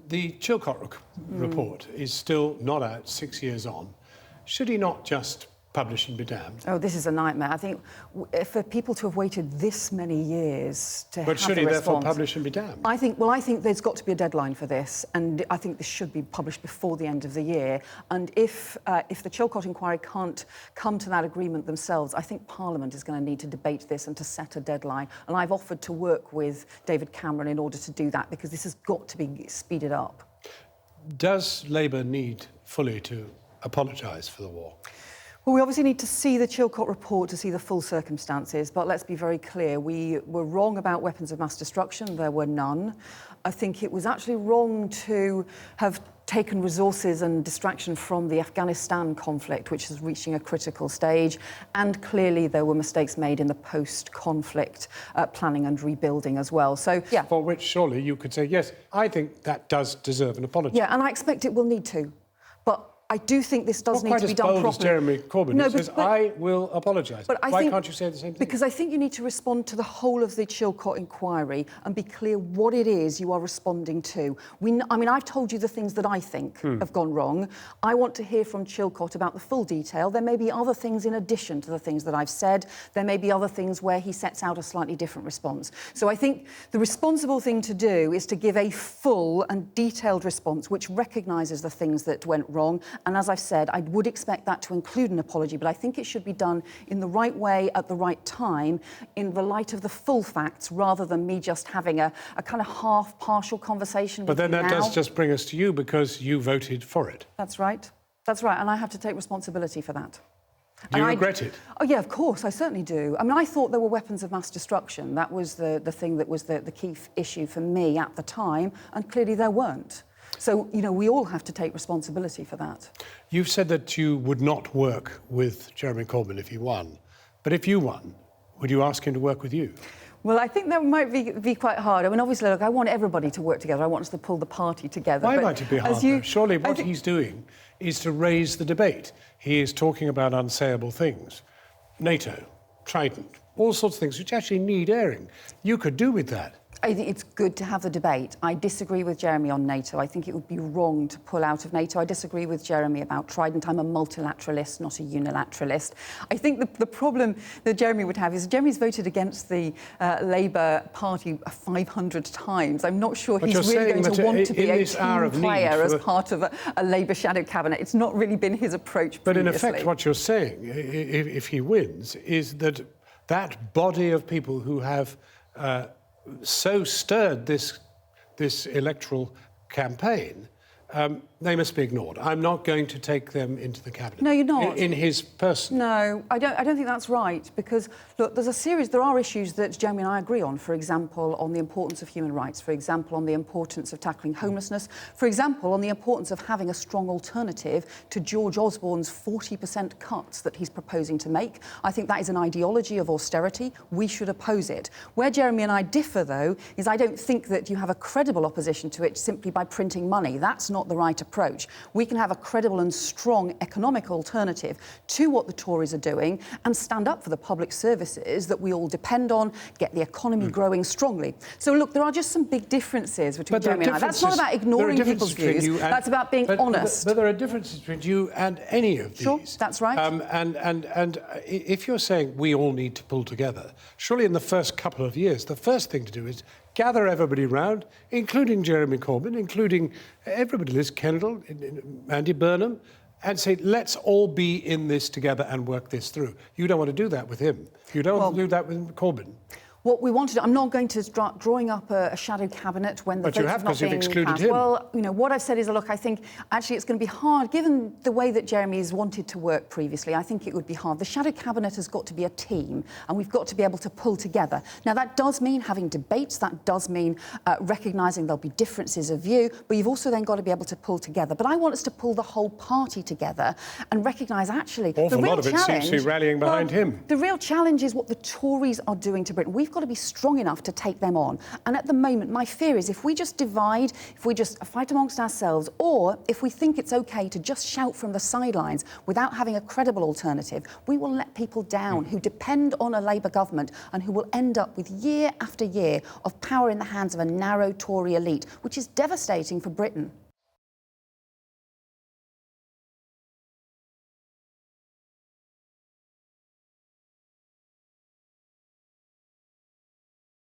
The Chilcot report is still not out 6 years on. Should he not just publish and be damned? Oh, this is a nightmare. I think for people to have waited this many years to have a response... But should he therefore publish and be damned? I think there's got to be a deadline for this, and I think this should be published before the end of the year. And if the Chilcot inquiry can't come to that agreement themselves, I think Parliament is going to need to debate this and to set a deadline. And I've offered to work with David Cameron in order to do that, because this has got to be speeded up. Does Labour need fully to apologise for the war? Well, we obviously need to see the Chilcot report to see the full circumstances, but let's be very clear. We were wrong about weapons of mass destruction. There were none. I think it was actually wrong to have taken resources and distraction from the Afghanistan conflict, which is reaching a critical stage, and clearly there were mistakes made in the post-conflict planning and rebuilding as well. So, yeah. For which surely you could say, yes, I think that does deserve an apology. Yeah, and I expect it will need to. But I do think this does need to be done properly. Not quite as bold as Jeremy Corbyn. No, He says, I will apologise. Why can't you say the same thing? Because I think you need to respond to the whole of the Chilcot inquiry and be clear what it is you are responding to. I mean, I've told you the things that I think have gone wrong. I want to hear from Chilcot about the full detail. There may be other things in addition to the things that I've said. There may be other things where he sets out a slightly different response. So I think the responsible thing to do is to give a full and detailed response which recognises the things that went wrong. And as I've said, I would expect that to include an apology, but I think it should be done in the right way at the right time, in the light of the full facts, rather than me just having a kind of half-partial conversation with you now. But then that does just bring us to you, because you voted for it. That's right. That's right, and I have to take responsibility for that. Do you regret it? Oh, yeah, of course, I certainly do. I mean, I thought there were weapons of mass destruction. That was the thing that was the key issue for me at the time, and clearly there weren't. So, you know, we all have to take responsibility for that. You've said that you would not work with Jeremy Corbyn if he won. But if you won, would you ask him to work with you? Well, I think that might be quite hard. I mean, obviously, look, I want everybody to work together. I want us to pull the party together. Why might it be hard, though? Surely what he's doing is to raise the debate. He is talking about unsayable things. NATO, Trident, all sorts of things which actually need airing. You could do with that. I think it's good to have the debate. I disagree with Jeremy on NATO. I think it would be wrong to pull out of NATO. I disagree with Jeremy about Trident. I'm a multilateralist, not a unilateralist. I think the problem that Jeremy would have is Jeremy's voted against the Labour Party 500 times. I'm not sure he's really going to want to be a team player as part of a Labour shadow cabinet. It's not really been his approach previously. But in effect, what you're saying, if he wins, is that that body of people who have so stirred this electoral campaign, they must be ignored. I'm not going to take them into the cabinet. No, you're not. In his person. No, I don't think that's right, because, look, there are issues that Jeremy and I agree on, for example, on the importance of human rights, for example, on the importance of tackling homelessness, for example, on the importance of having a strong alternative to George Osborne's 40% cuts that he's proposing to make. I think that is an ideology of austerity. We should oppose it. Where Jeremy and I differ, though, is I don't think that you have a credible opposition to it simply by printing money. That's not the right approach. We can have a credible and strong economic alternative to what the Tories are doing and stand up for the public services that we all depend on, get the economy growing strongly. So, look, there are just some big differences between Jeremy and I. That's not about ignoring people's views. That's about being honest. But there are differences between you and any of these. Sure, that's right. And if you're saying we all need to pull together, surely in the first couple of years, the first thing to do is gather everybody round, including Jeremy Corbyn, including everybody, Liz Kendall, Andy Burnham, and say, let's all be in this together and work this through. You don't want to do that with him. You don't want to do that with Corbyn. What we want to do, I'm not going to start drawing up a shadow cabinet when the vote is not being passed. But you have, because you've excluded him. Well, you know, what I've said is, look, I think actually it's going to be hard, given the way that Jeremy's wanted to work previously, I think it would be hard. The shadow cabinet has got to be a team, and we've got to be able to pull together. Now, that does mean having debates, that does mean recognising there'll be differences of view, but you've also then got to be able to pull together. But I want us to pull the whole party together and recognise, actually, the real challenge... Awful lot of it seems to be rallying behind him. The real challenge is what the Tories are doing to Britain. We've got to be strong enough to take them on. And at the moment, my fear is if we just divide, if we just fight amongst ourselves, or if we think it's okay to just shout from the sidelines without having a credible alternative, we will let people down who depend on a Labour government and who will end up with year after year of power in the hands of a narrow Tory elite, which is devastating for Britain.